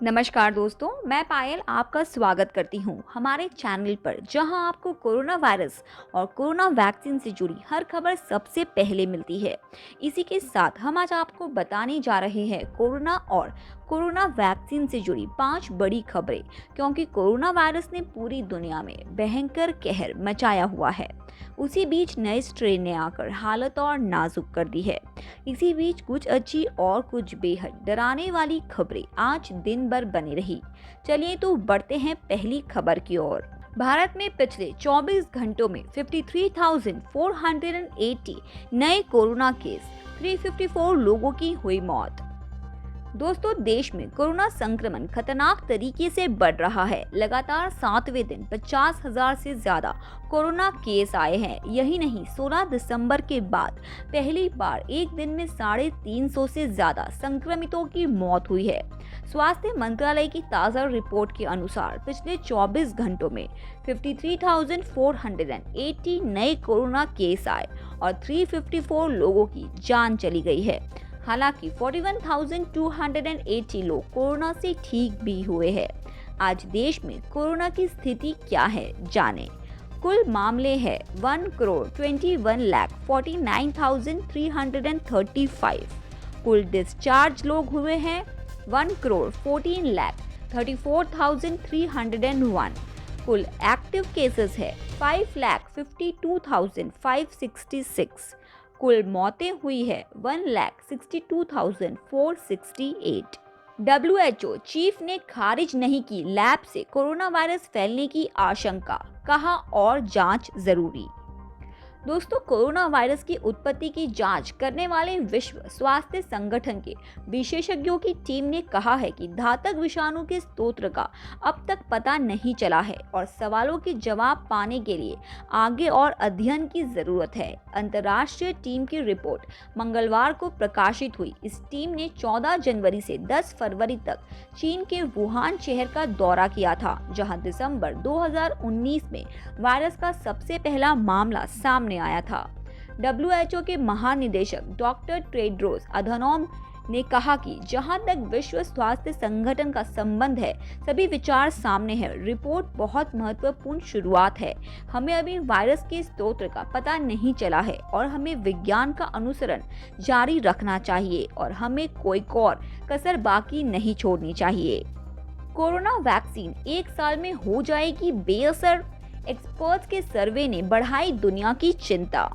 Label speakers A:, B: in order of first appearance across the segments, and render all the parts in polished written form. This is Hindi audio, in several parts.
A: नमस्कार दोस्तों, मैं पायल आपका स्वागत करती हूँ हमारे चैनल पर, जहां आपको कोरोना वायरस और कोरोना वैक्सीन से जुड़ी हर खबर सबसे पहले मिलती है। इसी के साथ हम आज आपको बताने जा रहे हैं कोरोना और कोरोना वैक्सीन से जुड़ी 5 बड़ी खबरें, क्योंकि कोरोना वायरस ने पूरी दुनिया में भयंकर कहर मचाया हुआ है। उसी बीच नए स्ट्रेन ने आकर हालत और नाजुक कर दी है। इसी बीच कुछ अच्छी और कुछ बेहद डराने वाली खबरें आज दिन भर बनी रही। चलिए तो बढ़ते हैं पहली खबर की ओर। भारत में पिछले 24 घंटों में 53,480 नए कोरोना केस, 354 लोगों की हुई मौत। दोस्तों, देश में कोरोना संक्रमण खतरनाक तरीके से बढ़ रहा है। लगातार 7वें दिन 50,000 से ज्यादा कोरोना केस आए हैं। यही नहीं, 16 दिसंबर के बाद पहली बार एक दिन में 350 से ज्यादा संक्रमितों की मौत हुई है। स्वास्थ्य मंत्रालय की ताज़ा रिपोर्ट के अनुसार पिछले 24 घंटों में 53,480 नए कोरोना केस आए और 354 लोगों की जान चली गई है। हालांकि 41,280 लोग कोरोना से ठीक भी हुए हैं। आज देश में कोरोना की स्थिति क्या है, जानें। कुल मामले हैं 1,21,49,335। कुल डिस्चार्ज लोग हुए हैं 1,14,34,301। कुल एक्टिव केसेस है 5,52,566। कुल मौतें हुई है 1,62,468। WHO चीफ ने खारिज नहीं की लैब से कोरोना वायरस फैलने की आशंका, कहा और जांच जरूरी। दोस्तों, कोरोना वायरस की उत्पत्ति की जांच करने वाले विश्व स्वास्थ्य संगठन के विशेषज्ञों की टीम ने कहा है कि घातक विषाणु के स्रोत का अब तक पता नहीं चला है और सवालों के जवाब पाने के लिए आगे और अध्ययन की जरूरत है। अंतर्राष्ट्रीय टीम की रिपोर्ट मंगलवार को प्रकाशित हुई। इस टीम ने 14 जनवरी से 10 फरवरी तक चीन के वुहान शहर का दौरा किया था, जहां दिसंबर 2019 में वायरस का सबसे पहला मामला सामने आया था। WHO के महानिदेशक डॉक्टर टेड्रोस अधनॉम ने कहा कि जहां तक विश्व स्वास्थ्य संगठन का संबंध है, सभी विचार सामने हैं। रिपोर्ट बहुत महत्वपूर्ण शुरुआत है। हमें अभी वायरस के स्रोत का पता नहीं चला है और हमें विज्ञान का अनुसरण जारी रखना चाहिए और हमें कोई और कसर बाकी नहीं छोड़नी चाहिए। कोरोना वैक्सीन 1 साल में हो जाएगी बेअसर, एक्सपर्ट्स के सर्वे ने बढ़ाई दुनिया की चिंता।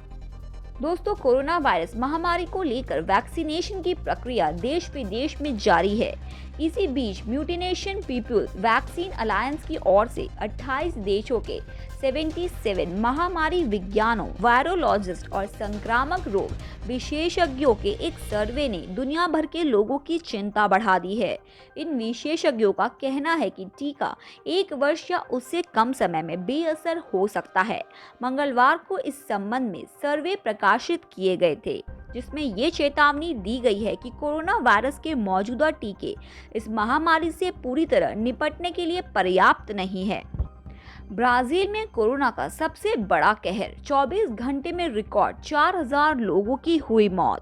A: दोस्तों, कोरोना वायरस महामारी को लेकर वैक्सीनेशन की प्रक्रिया देश विदेश में जारी है। इसी बीच म्यूटेशन पीपल्स वैक्सीन अलायंस की ओर से 28 देशों के 77 महामारी विज्ञानों, वायरोलॉजिस्ट और संक्रामक रोग विशेषज्ञों के एक सर्वे ने दुनिया भर के लोगों की चिंता बढ़ा दी है। इन विशेषज्ञों का कहना है कि टीका 1 वर्ष या उससे कम समय में बेअसर हो सकता है। मंगलवार को इस संबंध में सर्वे प्रकाशित किए गए थे, जिसमें ये चेतावनी दी गई है कि कोरोना वायरस के मौजूदा टीके इस महामारी से पूरी तरह निपटने के लिए पर्याप्त नहीं है। ब्राजील में कोरोना का सबसे बड़ा कहर, 24 घंटे में रिकॉर्ड 4,000 लोगों की हुई मौत।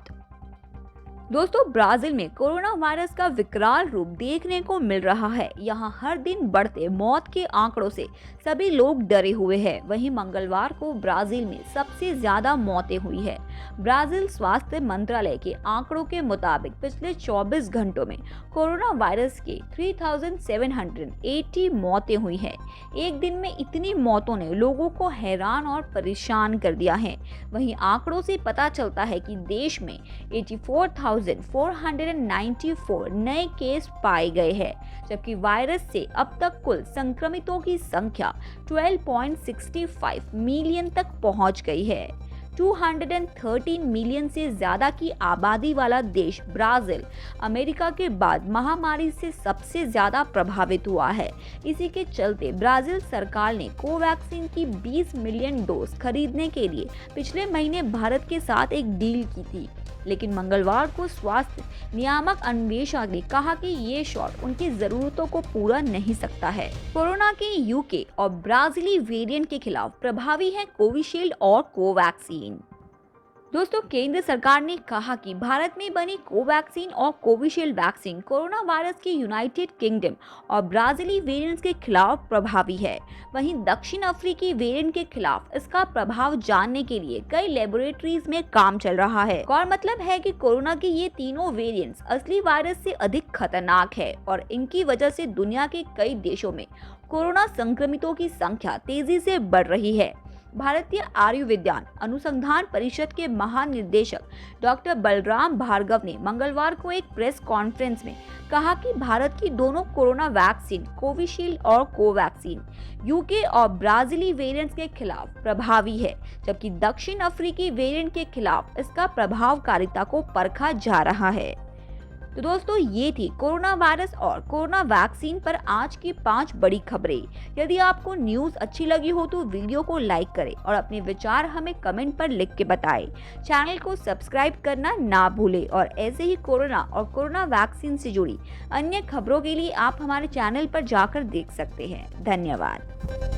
A: दोस्तों, ब्राजील में कोरोना वायरस का विकराल रूप देखने को मिल रहा है। यहाँ हर दिन बढ़ते मौत के आंकड़ों से सभी लोग डरे हुए हैं। वहीं मंगलवार को ब्राजील में सबसे ज्यादा मौतें हुई है। ब्राजील स्वास्थ्य मंत्रालय के आंकड़ों के मुताबिक पिछले 24 घंटों में कोरोना वायरस के 3,780 मौतें हुई हैं। एक दिन में इतनी मौतों ने लोगों को हैरान और परेशान कर दिया है। वहीं आंकड़ों से पता चलता है कि देश में 84,494 नए केस पाए गए हैं, जबकि वायरस से अब तक कुल संक्रमितों की संख्या 12.65 मिलियन तक पहुंच गई है। 213 मिलियन से ज्यादा की आबादी वाला देश ब्राजील अमेरिका के बाद महामारी से सबसे ज्यादा प्रभावित हुआ है। इसी के चलते ब्राजील सरकार ने कोवैक्सीन की 20 मिलियन डोज खरीदने के लिए पिछले महीने भारत के साथ एक डील की थी, लेकिन मंगलवार को स्वास्थ्य नियामक अन्वेषक ने कहा कि ये शॉट उनकी जरूरतों को पूरा नहीं सकता है। कोरोना के यूके और ब्राजीली वेरिएंट के खिलाफ प्रभावी है कोविशील्ड और कोवैक्सीन। दोस्तों, केंद्र सरकार ने कहा कि भारत में बनी कोवैक्सीन और कोविशील्ड वैक्सीन कोरोना वायरस के यूनाइटेड किंगडम और ब्राजीली वेरिएंट्स के खिलाफ प्रभावी है। वहीं दक्षिण अफ्रीकी वेरिएंट के खिलाफ इसका प्रभाव जानने के लिए कई लेबोरेटरीज में काम चल रहा है। और मतलब है कि कोरोना के ये तीनों वेरिएंट्स असली वायरस से अधिक खतरनाक है और इनकी वजह से दुनिया के कई देशों में कोरोना संक्रमितों की संख्या तेजी से बढ़ रही है। भारतीय आयुर्विज्ञान अनुसंधान परिषद के महानिदेशक डॉक्टर बलराम भार्गव ने मंगलवार को एक प्रेस कॉन्फ्रेंस में कहा कि भारत की दोनों कोरोना वैक्सीन कोविशील्ड और कोवैक्सीन यूके और ब्राजीली वेरिएंट्स के खिलाफ प्रभावी है, जबकि दक्षिण अफ्रीकी वेरिएंट के खिलाफ इसका प्रभावकारिता को परखा जा रहा है। तो दोस्तों, ये थी कोरोना वायरस और कोरोना वैक्सीन पर आज की 5 बड़ी खबरें। यदि आपको न्यूज़ अच्छी लगी हो तो वीडियो को लाइक करें और अपने विचार हमें कमेंट पर लिख के बताएं। चैनल को सब्सक्राइब करना ना भूलें और ऐसे ही कोरोना और कोरोना वैक्सीन से जुड़ी अन्य खबरों के लिए आप हमारे चैनल पर जाकर देख सकते हैं। धन्यवाद।